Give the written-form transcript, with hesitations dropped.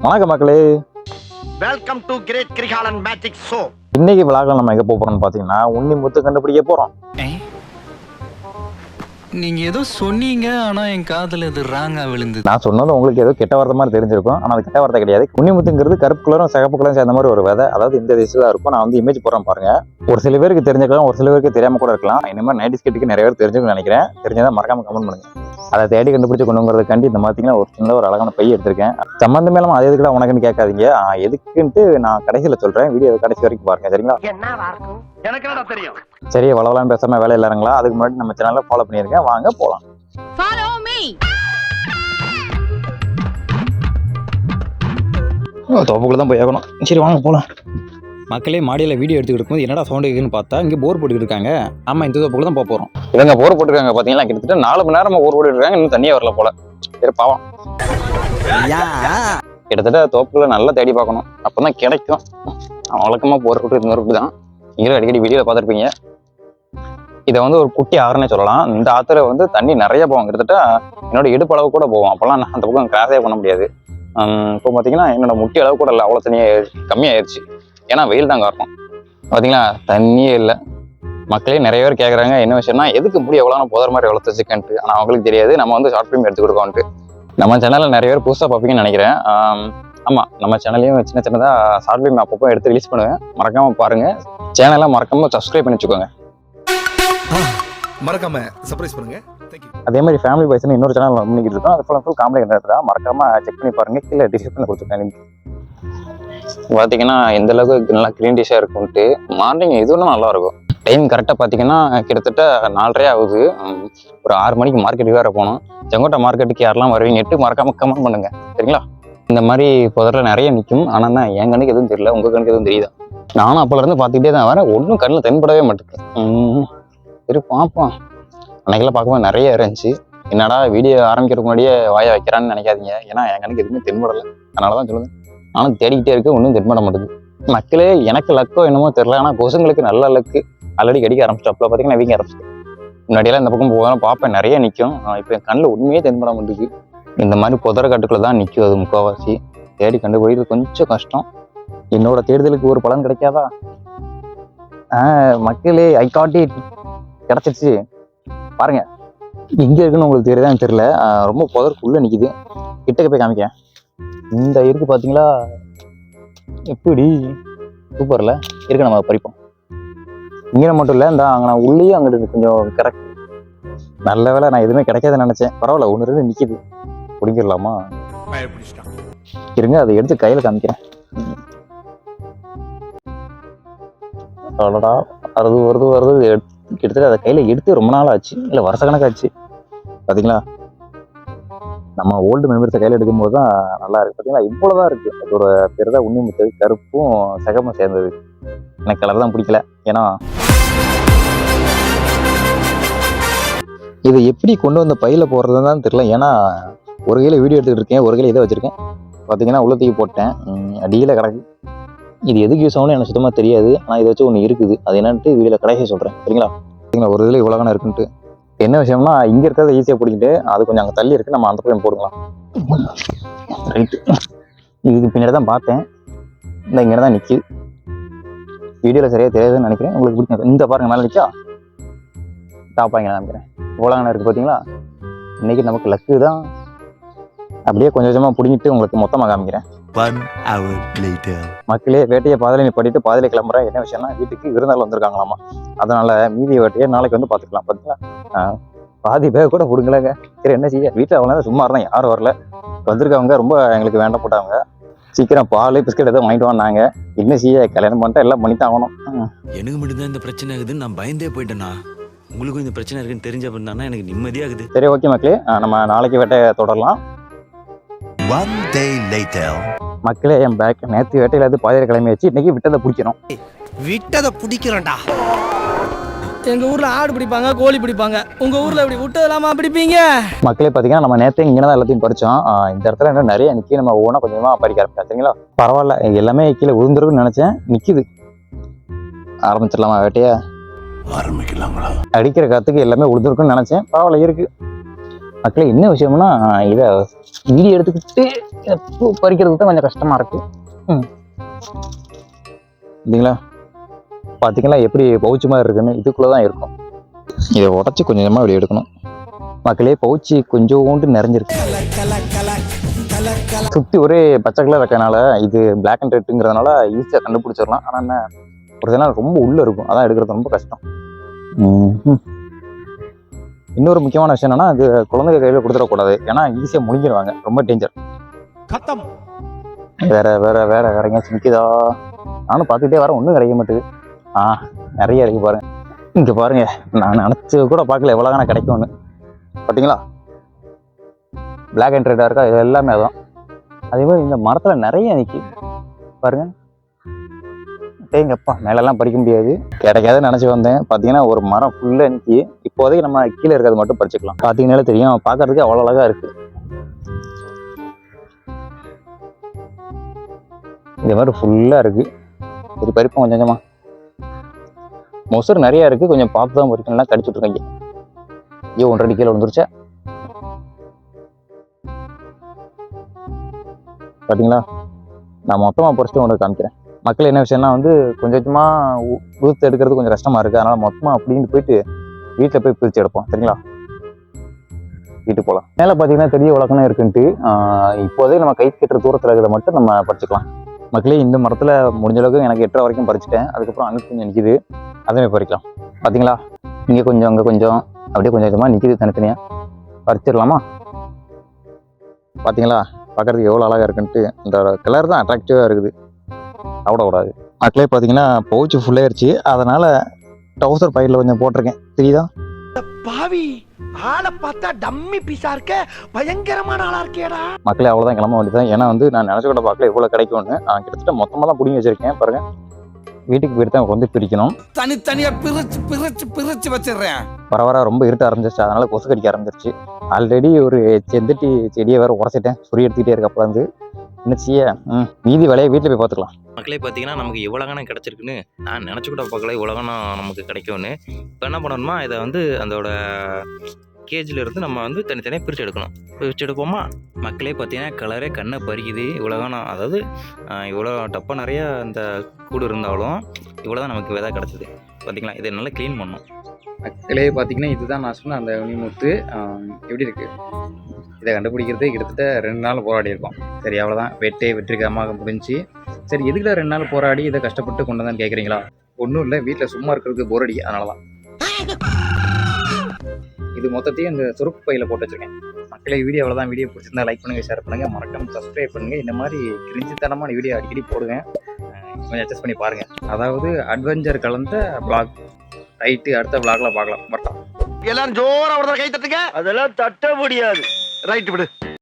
வணக்கம் மக்களே, welcome to great Kirikalan magic show. இன்னைக்கு விழாக்கள் நம்ம எங்க போறோம்னு பாத்தீங்கன்னா உன்னி முத்து கண்டுபிடிக்க போறோம். நீங்க ஏதோ சொன்னீங்க, ஆனா என் காதுல இது ராங்கா விழுந்தது. நான் சொன்னது உங்களுக்கு ஏதோ கெட்ட வார்த்தை மாதிரி தெரிஞ்சிருக்கும், ஆனா அது கெட்ட வார்த்தை கிடையாது. உன்னிமுத்துங்கிறது கருப்பு கலரும் சிகப்பு கலரும் சேர்ந்த மாதிரி ஒரு விதை, அதாவது இந்த திசையில இருக்கும். நான் வந்து இமேஜ் போறேன் பாருங்க. ஒரு சில பேருக்கு தெரிஞ்சிருக்கலாம், ஒரு சில பேருக்கு தெரியாம கூட இருக்கலாம். இந்த மாதிரி நைட் ஸ்கிட்டுக்கு நிறைய பேர் தெரிஞ்சுக்கணும்னு நினைக்கிறேன். தெரிஞ்சதா மறக்காம கமெண்ட் பண்ணுங்க. அதை தேடி கண்டுபிடிச்சு கொண்டுங்கிறதுக்காண்டி இந்த பாத்தீங்கன்னா ஒரு சின்ன ஒரு அழகான பை எடுத்திருக்கேன். சம்பந்தமே இல்லாம அது எதுக்குடா உனக்குன்னு கேட்காதீங்க. எதுக்குன்ட்டு நான் கடைசியில சொல்றேன். வீடியோ கடைசி வரைக்கும் பாருங்க, சரிங்களா? எனக்கு என்னடா தெரியும். சரி, வளவலாம் பேசாம வேலை இல்லாருங்களா? அதுக்கு முன்னாடி நம்ம சேனல்ல ஃபாலோ பண்ணிருக்கேன், வாங்க போலாம். Follow me. தோப்புக்குள்ள தான் போய் ஆகணும். சரி வாங்க போலாம். மக்களே, மாடியில் வீடியோ எடுத்துக்கிட்டு இருக்கும்போது என்னடா சவுண்ட் இருக்குன்னு பார்த்தா இங்கே போர் போட்டுக்கிட்டு இருக்காங்க. ஆமாம், இந்த தோப்புக்குள்ள தான் போக போகிறோம். இவங்க போர் போட்டுருக்காங்க பாத்தீங்களா, கிட்டத்தட்ட 4 மணி நேரமா போர் போட்டு இருக்காங்க, இன்னும் தண்ணியே வரல போல. சரி பாவம், கிட்டத்தட்ட தோப்புக்குள்ள நல்லா தேடி பார்க்கணும், அப்பதான் கிடைக்கும். வழக்கமா போர் போட்டு இந்த தான் நீங்களும் அடிக்கடி வீடியோல பார்த்துருப்பீங்க. இதை வந்து ஒரு குட்டி ஆறுனே சொல்லலாம். இந்த ஆத்துல வந்து தண்ணி நிறைய போகும், கிட்டத்தட்ட என்னோட இடுப்பு அளவு கூட போகும். அப்பெல்லாம் நான் அந்த பக்கம் கிராஸே பண்ண முடியாது. இப்போ பார்த்தீங்கன்னா என்னோட முட்டி அளவு கூட இல்லை, அவ்வளோ தண்ணியே கம்மியாயிருச்சு. ஏன்னா வெயில் தான் காரணம். பார்த்தீங்களா, தண்ணியே இல்லை. மக்களே நிறைய பேர் கேட்குறாங்க என்ன விஷயம்னா, எதுக்கு முடி எவ்வளோ புதர் மாதிரி வளர்த்து வச்சுக்கன்ட்டு. ஆனால் அவங்களுக்கு தெரியாது நம்ம வந்து ஷார்ட் ஃபிலிம் எடுத்து கொடுக்கோன்ட்டு. நம்ம சேனலில் நிறைய பேர் புதுசாக பார்ப்பீங்கன்னு நினைக்கிறேன். ஆமாம், நம்ம சேனல்லையும் சின்ன சின்னதாக ஷார்ட் ஃபிலிம் அப்பப்போ எடுத்து ரிலீஸ் பண்ணுவேன். மறக்காமல் பாருங்கள், சேனலை மறக்காமல் சப்ஸ்கிரைப் பண்ணி வச்சுக்கோங்க. மறக்காம சர்ப்ரைஸ் பண்ணுங்க. தேங்க்யூ. அதே மாதிரி ஃபேமிலி பாய்ஸ்னு இன்னொரு சேனல் பண்ணிக்கிட்டு இருக்கோம். அது ஃபுல் காமெடி கண்டென்ட் தான், மறக்காம செக் பண்ணி பாருங்க. கீழே டிஸ்கிரிப்ஷனில் கொடுத்துருக்கேன் லிங்க். பார்த்தீங்கன்னா எந்த அளவுக்கு நல்லா க்ளீன் டிஷ்ஷாக இருக்கும்ட்டு. மார்னிங் இதுவும் நல்லா இருக்கும். டைம் கரெக்டாக பார்த்தீங்கன்னா கிட்டத்தட்ட 4:30 ஆகுது. ஒரு 6 மணிக்கு மார்க்கெட்டுக்கு வேறு போகணும். செங்கோட்டை மார்க்கெட்டுக்கு யாரெல்லாம் வருவீங்கட்டு மறக்காம கமெண்ட் பண்ணுங்க, சரிங்களா? இந்த மாதிரி புதரில் நிறைய நிற்கும். ஆனால் என் கண்ணுக்கு எதுவும் தெரியல, உங்கள் கண்ணுக்கு எதுவும் தெரியுதா? நானும் அப்போலேருந்து பார்த்துக்கிட்டே தான் வரேன், ஒன்றும் கண்ணில் தென்படவே மாட்டேங்குது. சரி பார்ப்போம். அன்னைக்கெல்லாம் பார்க்கும்போது நிறைய இருந்துச்சு. என்னடா வீடியோ ஆரம்பிக்கிறதுக்கு முன்னாடியே வாயை வைக்கிறான்னு நினைக்காதீங்க. ஏன்னா என் கணக்கு எதுவுமே தென்படலை, அதனால தான் சொல்லுவேன். ஆனால் தேடிக்கிட்டே இருக்கு, ஒன்றும் தென்பட மாட்டேது. மக்களே, எனக்கு லக்கோ என்னமோ தெரியல, ஆனால் கொசுங்களுக்கு நல்ல லக்கு. ஆல்ரெடி கடிக்க ஆரம்பிச்சிட்டு. அப்போ பார்த்தீங்கன்னா வீங்க ஆரம்பிச்சிட்டு. முன்னாடியெல்லாம் இந்த பக்கம் போகலாம் பார்ப்பேன், நிறைய நிற்கும். இப்போ என் கண்ணில் உண்மையே தென்பட மாட்டேங்குது. இந்த மாதிரி புதர காட்டுக்குள்ள தான் நிற்கும் அது முக்கால்வாசி. தேடி கண்டுபிடிக்கிறது கொஞ்சம் கஷ்டம். என்னோட தேடுதலுக்கு ஒரு பலன் கிடைக்காதா? மக்களே, ஐ காட் இட், கிடைச்சிருச்சு பாருங்க. எங்க இருக்குன்னு உங்களுக்கு தெரியுதான்னு தெரியல. ரொம்ப புதற்குள்ள நிக்குது. கிட்டக்க போய் காமிக்க. இந்த இருக்கு பாத்தீங்களா, எப்படி சூப்பர்ல இருக்கு. நம்ம பறிப்போம். இங்கே மட்டும் இல்லை, இந்த அங்கே நான் உள்ளேயும் அங்கிட்டு கொஞ்சம் கரெக்ட். நல்ல வேலை, நான் எதுவுமே கிடைக்காதுன்னு நினைச்சேன். பரவாயில்ல, 1-2 நிக்குது. பிடிக்கிடலாமா? இருங்க, அதை எடுத்து கையில காமிக்கிறேன். அவ்வளோடா, வருது. கிட்டத்தட்ட அதை கையில எடுத்து ரொம்ப நாள் ஆச்சு, இல்லை வருஷ கணக்காச்சு. பார்த்தீங்களா, நம்ம ஓல்டு மெமரிஸை கையில் எடுக்கும்போது தான் நல்லா இருக்கு. பார்த்தீங்களா, இவ்வளோதான் இருக்கு. அதோட பேர் தான் உன்னிமுத்து. கருப்பும் சிகப்பும் சேர்ந்தது. எனக்கு கலர் தான் பிடிக்கல. ஏன்னா இதை எப்படி கொண்டு வந்த பையில போடுறதுன்னு தான் தெரியல. ஏன்னா ஒரு கையில வீடியோ எடுத்துக்கிட்டு இருக்கேன், ஒரு கையில இதை வச்சிருக்கேன். பார்த்தீங்கன்னா உள்ளத்துக்கு போட்டேன், அடியில் கிடக்கு. இது எதுக்கு யூஸ் ஆகும்னு எனக்கு சுத்தமாக தெரியாது. ஆனால் இதை வச்சு ஒன்று இருக்குது, அது என்னன்ட்டு வீடியோவில் கடைசி சொல்கிறேன், சரிங்களா? ஒரு இதில் இவ்வளோகான இருக்குன்ட்டு. என்ன விஷயம்னா, இங்கே இருக்கிறத ஈஸியாக பிடிக்கிட்டு அது கொஞ்சம் அங்கே தள்ளி இருக்குது, நம்ம அந்த பக்கம் போடுங்களாம். ரைட்டு, இதுக்கு பின்னாடி தான் பார்த்தேன். இந்த இங்கே தான் நிற்கி. வீடியோவில் சரியாக தெரியாதுன்னு நினைக்கிறேன். உங்களுக்கு பிடிக்கும். இந்த பாருங்க, மேலே நிற்கா டாப்பாக இங்கே நினைக்கிறேன். இவ்வளோகான இருக்குது பார்த்தீங்களா? இன்னைக்கு நமக்கு லக்கு தான். அப்படியே கொஞ்சம் கொஞ்சமாக பிடிங்கிட்டு உங்களுக்கு மொத்தமாக காமிக்கிறேன். 1 hour later. மக்களே, வேட்டையை பாதியில பண்ணிட்டு பாதியில கிளம்புறேன். என்ன விஷயம்னா, வீட்டுக்கு விருந்தாள் வந்திருக்காங்களாமா. அதனால மீதி வேட்டையை நாளைக்கு வந்து பார்த்துக்கலாம். பார்த்தீங்களா, பாதி பேர் கூட பிடுங்கலங்க. சரி என்ன செய்ய, வீட்டில் அவ்வளோ சும்மா இருந்தாங்க, யாரும் வரல. வந்திருக்கவங்க ரொம்ப எங்களுக்கு வேண்டாம் போட்டாங்க. சீக்கிரம் பால் பிஸ்கட் எதாவது வாங்கிட்டு வாங்க. என்ன செய்ய, கல்யாணம் பண்ணிட்டா எல்லாம் பண்ணித்தான் ஆகணும். எனக்கு மட்டும்தான் இந்த பிரச்சனை இருக்குதுன்னு நான் பயந்தே போயிட்டேனா? உங்களுக்கும் இந்த பிரச்சனை இருக்குன்னு தெரிஞ்ச அப்படின்னா எனக்கு நிம்மதியாகுது. சரி ஓகே மக்களே, நம்ம நாளைக்கு வேட்டையை தொடரலாம். 1 day later. மக்களே, என் பேக் நேற்று வேட்டையில இருந்து பாதியில கிளம்பி வச்சு இன்னைக்கு விட்டதை பிடிக்கணும். விட்டதை பிடிக்கிறோம்டா. எங்க ஊர்ல ஆடு பிடிப்பாங்க, கோழி பிடிப்பாங்க. உங்க ஊர்ல இப்படி விட்டதெல்லாமா பிடிப்பீங்க? மக்களே, பார்த்தீங்கன்னா நம்ம நேற்று இங்கே தான் எல்லாத்தையும் பறிச்சோம். இந்த இடத்துல என்ன நிறைய நிற்கி, நம்ம ஒவ்வொன்றா கொஞ்சமாக பறிக்க ஆரம்பிச்சோம், சரிங்களா? பரவாயில்ல, எல்லாமே கீழே விழுந்துருக்குன்னு நினைச்சேன், நிற்கிது. ஆரம்பிச்சிடலாமா வேட்டையா? ஆரம்பிக்கலாங்களா? அடிக்கிற காத்துக்கு எல்லாமே விழுந்துருக்குன்னு நினைச்சேன், பரவாயில்ல இருக்கு. மக்களே என்ன விஷயம்னா இதை வீடியோ எடுத்துக்கிட்டு பூ பறிக்கிறதுக்கு தான் கொஞ்சம் கஷ்டமாக இருக்கு. இல்லைங்களா? பார்த்தீங்களா எப்படி பவுச்சு மாதிரி இருக்குன்னு? இதுக்குள்ளே தான் இருக்கும். இதை உடச்சி கொஞ்சமாக இப்படி எடுக்கணும். மக்களே பவுச்சு கொஞ்சோண்டு நிறைஞ்சிருக்கு. சுற்றி ஒரே பச்சை கலர் இருக்கனால இது பிளாக் அண்ட் ரெட்டுங்கிறதுனால ஈஸியாக கண்டுபிடிச்சிடலாம். ஆனால் என்ன ஒரு சில நாள் ரொம்ப உள்ளே இருக்கும், அதான் எடுக்கிறது ரொம்ப கஷ்டம். இன்னொரு முக்கியமான விஷயம் என்னன்னா, இது குழந்தைங்க கையில் கொடுத்துடக்கூடாது. ஏன்னா ஈஸியாக முழுங்கிடுவாங்க, ரொம்ப டேஞ்சர். வேற வேற வேற வேற எங்கேயாச்சும் நிற்குதா? நானும் பார்த்துக்கிட்டே வரேன், ஒன்றும் கிடைக்க மாட்டேது. நிறைய இருக்கு பாருங்க. இங்கே பாருங்க, நான் நினச்சி கூட பார்க்கல எவ்வளோ தானே கிடைக்கும்னு. பார்த்தீங்களா? பிளாக் அண்ட் ரெட்டாக இருக்கா, இது எல்லாமே அதான். அதே மாதிரி இந்த மரத்தில் நிறைய நிற்கி பாருங்க. தேங்கப்பா மேலெல்லாம் பறிக்க முடியாது, கிடைக்காதுன்னு நினச்சி வந்தேன். பார்த்தீங்கன்னா ஒரு மரம் ஃபுல்லாக நிற்கி. இப்போதைக்கு நம்ம கீழே இருக்கிறது மட்டும் பறிச்சுக்கலாம். பார்த்தீங்கன்னாலே தெரியும், பார்க்கறதுக்கு அவ்வளோ அழகாக இருக்கு. இந்த மாதிரி ஃபுல்லாக இருக்கு. சரி பறிப்போம் கொஞ்சம் கொஞ்சமாக. மொசரு நிறையா இருக்குது, கொஞ்சம் பார்த்து தான் பறிக்கலாம். கடிச்சுட்ருக்காங்க. ஐயோ 1.5 கீழே வந்துருச்சா? பார்த்தீங்களா? நான் மொத்தமாக பறிச்சுட்டு உங்களுக்கு காமிக்கிறேன். மக்கள் என்ன விஷயம்னா வந்து கொஞ்சம் கொஞ்சமாக உதுத்து எடுக்கிறது கொஞ்சம் கஷ்டமாக இருக்குது. அதனால் மொத்தமாக அப்படின்னு போயிட்டு வீட்டில் போய் பிரித்து எடுப்போம். சரிங்களா? வீட்டுக்கு போகலாம். மேலே பார்த்தீங்கன்னா பெரிய உலகம்லாம் இருக்குன்ட்டு இப்போதைக்கு நம்ம கை கட்டுற தூரத்தில் இருக்கிறத மட்டும் நம்ம பறிச்சுக்கலாம். மக்களே இந்த மரத்தில் முடிஞ்ச அளவுக்கு எனக்கு 8 வரைக்கும் பறிச்சுட்டேன். அதுக்கப்புறம் அங்கே கொஞ்சம் நிற்கிது, அதே பறிக்கலாம். பார்த்தீங்களா? இங்கே கொஞ்சம் அங்கே கொஞ்சம் அப்படியே கொஞ்சம் கொஞ்சமாக நிற்கிது தனித்தனியாக. பறிச்சிடலாமா? பார்த்தீங்களா? பார்க்குறதுக்கு எவ்வளோ அழகாக இருக்குன்ட்டு. இந்த கலர் தான் அட்ராக்டிவாக இருக்குது, சாப்பிடக்கூடாது. மக்களே பார்த்தீங்கன்னா பவுச்சு ஃபுல்லாகிடுச்சு. அதனால் டவுசர் பையில் கொஞ்சம் போட்டிருக்கேன், தெரியுதா? பாவி ஆளை பார்த்தா டம்மி பீஸா இருக்க, பயங்கரமான ஆளா இருக்கேடா. மக்களே அவ்வளோதான், கிளம்ப வேண்டியதான். ஏன்னா வந்து நான் நினச்ச கூட பார்க்கல இவ்வளோ கிடைக்கும்னு. கிட்டத்தட்ட மொத்தமாக தான் பிடிங்கி வச்சிருக்கேன் பாருங்க. வீட்டுக்கு போயிட்டு தான் வந்து பிரிக்கணும். தனித்தனியா பிரிச்சு பிரிச்சு பிரிச்சு வச்சிடுறேன். பரவாயில்ல, ரொம்ப இருட்ட ஆரம்பிச்சிருச்சு, அதனால கொசு கடிக்க ஆரம்பிச்சிருச்சு. ஆல்ரெடி ஒரு செந்தட்டி செடியை வேற உடச்சிட்டேன், சுரி எடுத்துக்கிட்டே இருக்க. அப்போ வந்து என்ன செய்ய, மீதி வேலையை வீட்டில் போய் பார்த்துக்கலாம். மக்களே பார்த்தீங்கன்னா நமக்கு இவ்வளோகானம் கிடச்சிருக்குன்னு நான் நினச்சி கூட பார்க்கல, இவ்வளோகானம் நமக்கு கிடைக்கும்னு. இப்போ என்ன பண்ணணுமா, இதை வந்து அதோட கேஜில் இருந்து நம்ம வந்து தனித்தனியாக பிரித்து எடுக்கணும். பிரித்து எடுப்போமா? மக்களே பார்த்தீங்கன்னா கலரே கண்ணை பறிக்குது. இவ்வளோகானம், அதாவது இவ்வளோ டப்பா நிறையா அந்த கூடு இருந்தாலும் இவ்வளோ தான் நமக்கு விதை கிடச்சிது. பார்த்தீங்களா? இதை நல்லா க்ளீன் பண்ணணும். மக்களே பார்த்தீங்கன்னா இதுதான் நான் சொன்ன அந்த உனிமுத்து. எப்படி இருக்குது இதை கண்டுபிடிக்கிறது? கிட்டத்தட்ட 2 நாள் போராடி இருக்கோம். சரி அவ்வளோதான், வெற்றிகரமாக முடிஞ்சு. சரி எதுக்குல 2 நாள் போராடி இதை கஷ்டப்பட்டு கொண்டு வந்தான்னு கேட்குறீங்களா? ஒன்றும் இல்லை, வீட்டில் சும்மா இருக்கிறதுக்கு போர் அடி, அதனால தான். இது மொத்தத்தையும் இந்த சுருப்பு பையில் போட்டு வச்சுருக்கேன். மக்களே வீடியோ அவ்வளோதான். வீடியோ பிடிச்சிருந்தா லைக் பண்ணுங்கள், ஷேர் பண்ணுங்கள், மறக்காம சப்ஸ்கிரைப் பண்ணுங்கள். இந்த மாதிரி கிரிஞ்சித்தனமான வீடியோ அடிக்கடி போடுவேன், கொஞ்சம் அட்ஜஸ்ட் பண்ணி பாருங்கள். அதாவது அட்வென்ச்சர் கலந்த பிளாக். ரைட்டு, அடுத்த பிளாக்ல பார்க்கலாம். எல்லாரும் ஜோரா ஒரு கை தட்டுங்க. அதெல்லாம் தட்ட முடியாது. ரைட் விடு.